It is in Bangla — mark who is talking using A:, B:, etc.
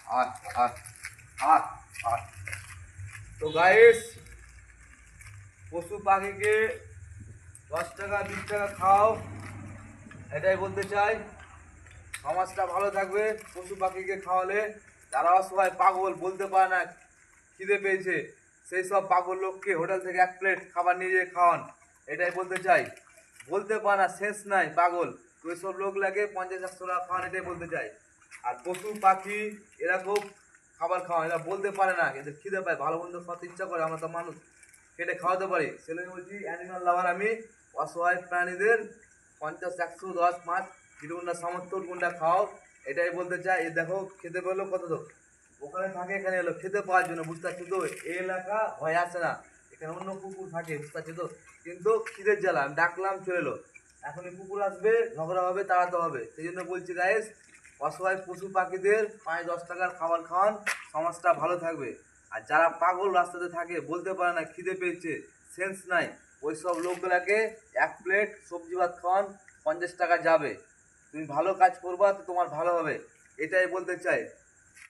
A: আহ আহ আহ আহ তো গাইস, পশু পাখিকে 10 টাকা 20 টাকা খাও, এটাই বলতে চাই। সমাজটা ভালো থাকবে পশু পাখিকে খাওয়ালে। যারা অসহায় পাগল বলতে পারে না খিদে পেয়েছে, সেই সব পাগল লোককে হোটেল থেকে 1 প্লেট খাবার নিয়ে যেয়ে খাওয়ান, এটাই বলতে চাই। বলতে পারে না, সেন্স নাই পাগল, তো ওই সব লোক লাগে 50-100 টাকা খাওয়ান, এটাই বলতে চাই। আর পশু পাখি এরা খুব খাবার খাওয়ান, এরা বলতে পারে না, এদের খিদে পায়, ভালো মন্দ খাওয়াতে ইচ্ছা করে, আমরা তো মানুষ, কেটে খাওয়াতে পারি। সেজন্য বলছি অ্যানিমাল লাভার আমি। অসহায় প্রাণীদের 50, 100, 10, 5 যেটুকুনটা সামর্থ্য ওটুকুনটা খাও, এটাই বলতে চাই। এ দেখো খেতে পেলো কত তো, ওখানে থাকে এখানে এলো খেতে পাওয়ার জন্য, বুঝতে পারছো তো? এই এলাকা ভয় আসে না, এখানে অন্য কুকুর থাকে, বুঝতে পারছো তো? কিন্তু খিদের জ্বালা আমি ডাকলাম চলে এলো, এখন এই কুকুর আসবে, ঝগড়া হবে, তাড়াতে হবে। সেই জন্য বলছি গাইস, অসহায় পশু পাখিদের 5-10 টাকার খাবার খাওয়ান, সমাজটা ভালো থাকবে। আর যারা পাগল রাস্তাতে থাকে বলতে পারে না খিদে পেয়েছে, সেন্স নাই, ওই সব লোকগুলাকে 1 প্লেট সবজি ভাত খাওয়ান, 50 টাকা যাবে। তুমি ভালো কাজ করবা তো তোমার ভালো হবে, এটাই বলতে চাই।